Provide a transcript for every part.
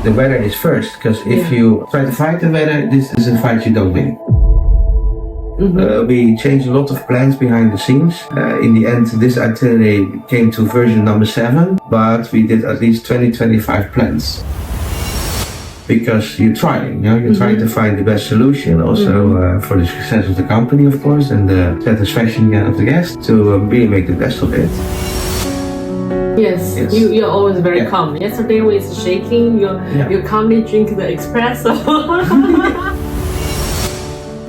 The weather is first, because if you try to fight the weather, this is a fight you don't win. We changed a lot of plans behind the scenes. In the end, this itinerary came to version number 7, but we did at least 20-25 plans. Because you're trying, you're trying to find the best solution also for the success of the company, of course, and the satisfaction of the guests to really make the best of it. Yes. You're always very calm. Yesterday with shaking, you calmly drink the espresso.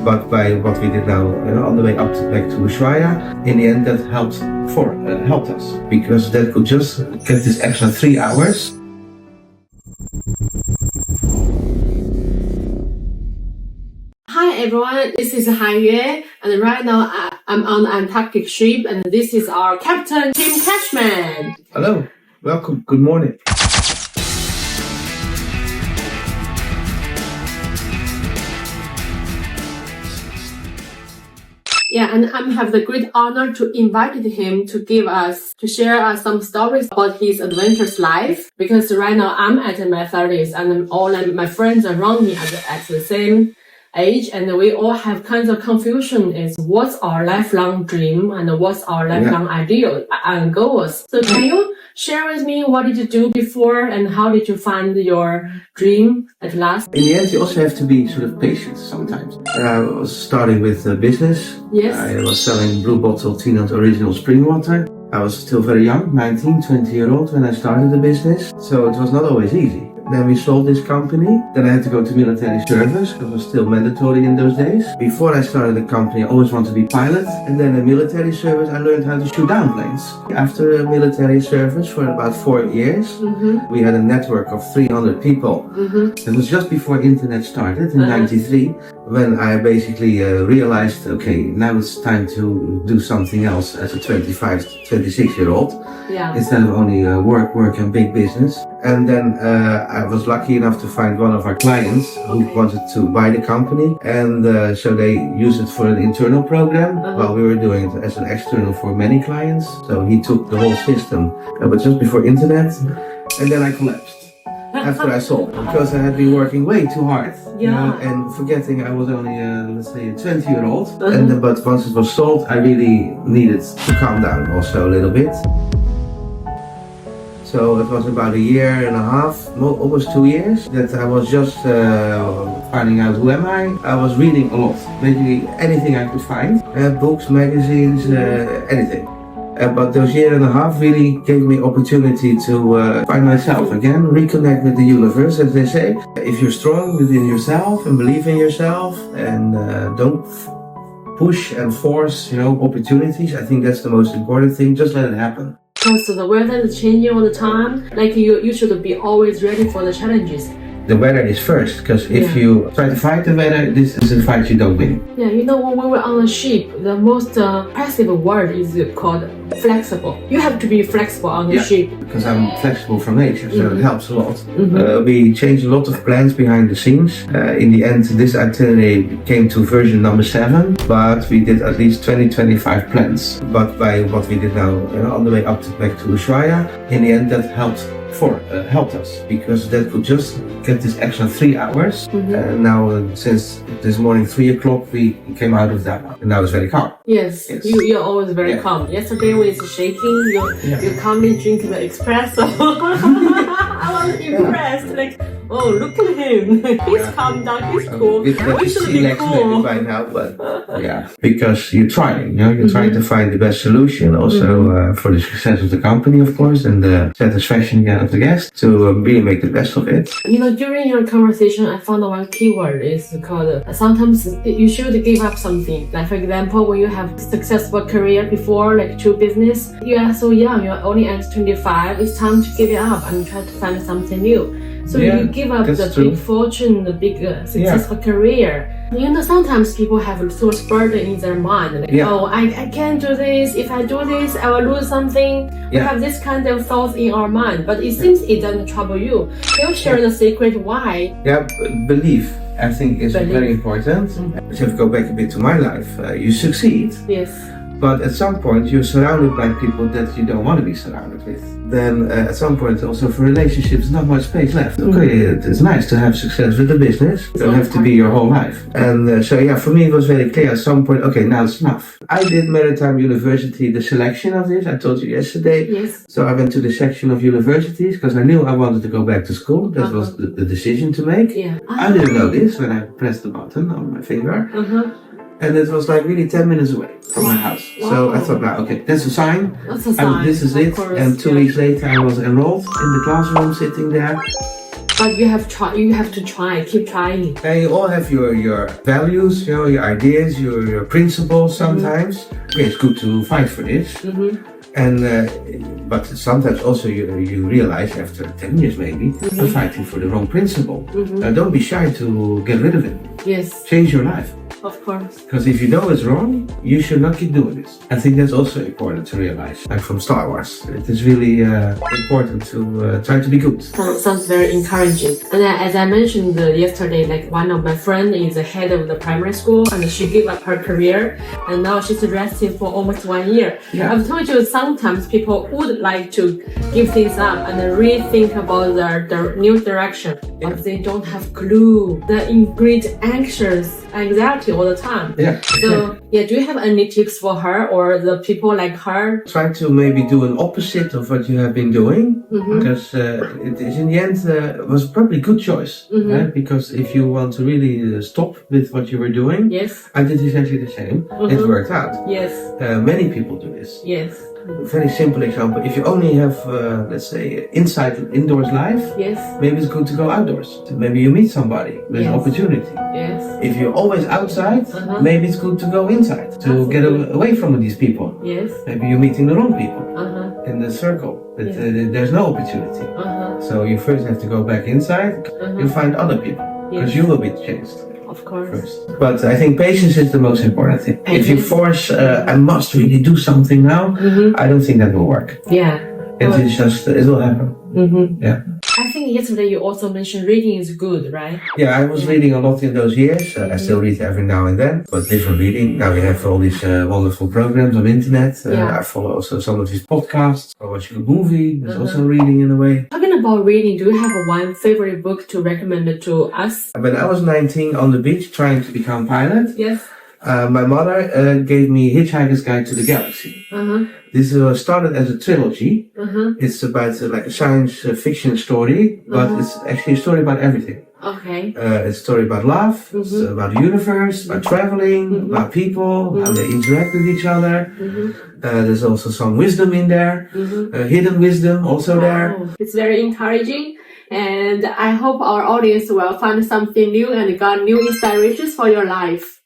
But by what we did now, on the way up back to Ushuaia, in the end that helped us, because that could just get this extra 3 hours. Hi everyone, this is Haiyue, and right now I'm on the Antarctic ship, and this is our captain, Tim Cashman. Hello, welcome, good morning. Yeah, and I have the great honor to invite him to share us some stories about his adventurous life. Because right now I'm at my 30s, and all my friends around me are at the same age, and we all have kinds of confusion is what's our lifelong dream and what's our lifelong ideal and goals. So can you share with me what did you do before and how did you find your dream at last? In the end, you also have to be sort of patient sometimes. I was starting with business. Yes. I was selling blue bottle Tina's original spring water. I was still very young, 19, 20-year-old when I started the business. So it was not always easy. Then we sold this company. Then I had to go to military service, because it was still mandatory in those days. Before I started the company, I always wanted to be pilot. And then in military service, I learned how to shoot down planes. After military service for about 4 years, we had a network of 300 people. It was just before internet started in 93, when I basically realized, okay, now it's time to do something else as a 25, 26-year-old. Instead of only work and big business. And then I was lucky enough to find one of our clients who wanted to buy the company, and so they used it for an internal program while we were doing it as an external for many clients. So he took the whole system, but just before internet, and then I collapsed. After I sold, because I had been working way too hard, and forgetting I was only, let's say, a 20-year-old. But once it was sold, I really needed to calm down also a little bit. So it was about 1.5 years, almost 2 years, that I was just finding out who am I. I was reading a lot, basically anything I could find, books, magazines, anything. But those 1.5 years really gave me opportunity to find myself again, reconnect with the universe, as they say. If you're strong within yourself and believe in yourself, and don't push and force, opportunities, I think that's the most important thing. Just let it happen. Because the weather is changing all the time, like you should be always ready for the challenges. The weather is first, because if you try to fight the weather, this is a fight you don't win. Yeah, when we were on the ship, the most passive word is called flexible. You have to be flexible on the ship. Because I'm flexible from nature, so it helps a lot. We changed a lot of plans behind the scenes. In the end, this itinerary came to version number 7, but we did at least 20-25 plans. But by what we did now, on the way up back to Ushuaia, in the end that helped us, because that could just get this extra 3 hours. Now, since this morning 3 o'clock, we came out of that, and now it's very calm. Yes. You're always very calm. Yesterday with shaking, you calmly drink the espresso. I was impressed. Like, oh, look at him. He's calm down. He's cool. We should be cool by now, but because you're trying. You're trying to find the best solution also for the success of the company, of course, and the satisfaction of the guests to really make the best of it. During your conversation, I found one keyword is called sometimes you should give up something. Like for example, when you have successful career before, like true business, you are so young. You're only at 25. It's time to give it up and try to find something new. So you give up the big fortune, the big successful career. Sometimes people have so much burden in their mind. Like, oh, I can't do this. If I do this, I will lose something. We have this kind of thoughts in our mind, but it seems it doesn't trouble you. Can you share the secret why? Belief, I think, is very important. If you go back a bit to my life, you succeed. Yes. But at some point, you're surrounded by people that you don't want to be surrounded with. Then at some point, also for relationships, not much space left. Okay, it's nice to have success with the business. It don't have to be your whole life. And so yeah, for me, it was very clear at some point, okay, now it's enough. I did Maritime University, the selection of this, I told you yesterday. Yes. So I went to the section of universities because I knew I wanted to go back to school. That was the decision to make. Yeah. I didn't know this when I pressed the button on my finger. And it was like really 10 minutes away from my house. Wow. So I thought, now, okay, that's a sign. That's a sign. This is it. Course, and 2 weeks later, I was enrolled in the classroom, sitting there. But you have to try, keep trying. And you all have your values, your ideas, your principles sometimes. Okay, it's good to fight for this. And but sometimes also you realize after 10 years maybe, I'm fighting for the wrong principle. Don't be shy to get rid of it. Yes. Change your life. Of course. Because if you know it's wrong, you should not keep doing this. I think that's also important to realize. Like from Star Wars, it is really important to try to be good. Sounds very encouraging. And as I mentioned yesterday, like one of my friends is the head of the primary school, and she gave up her career, and now she's resting for almost 1 year. Yeah. I've told you sometimes people would like to give things up and rethink about their new direction, but they don't have clue. They're in great anxiety all the time. Yeah. So yeah, do you have any tips for her or the people like her? Try to maybe do an opposite of what you have been doing, because it is in the end was probably a good choice. Right? Because if you want to really stop with what you were doing, Yes. I did exactly the same. It worked out. Yes. Many people do this. Yes. Very simple example. If you only have, let's say, indoors life, Yes. maybe it's good to go outdoors. Maybe you meet somebody with an Yes. opportunity. Yes. If you're always outside, maybe it's good to go inside to get away from these people. Yes. Maybe you're meeting the wrong people in the circle. But there's no opportunity. So you first have to go back inside. You find other people because you will be changed. Of course. First. But I think patience is the most important thing. If you force, I must really do something now, I don't think that will work. Yeah. It will happen. Yeah. I think yesterday you also mentioned reading is good, right? Yeah, I was reading a lot in those years. I still read every now and then, but different reading. Now we have all these wonderful programs on the internet. I follow also some of these podcasts. Or watching a movie. There's also reading in a way. Talking about reading, do you have one favorite book to recommend to us? When I was 19 on the beach trying to become a pilot, Yes. my mother gave me Hitchhiker's Guide to the Galaxy. This started as a trilogy. It's about like a science fiction story, but it's actually a story about everything. Okay. It's a story about love, it's about the universe, about traveling, about people, how they interact with each other. There's also some wisdom in there, hidden wisdom also there. It's very encouraging. And I hope our audience will find something new and got new inspirations for your life.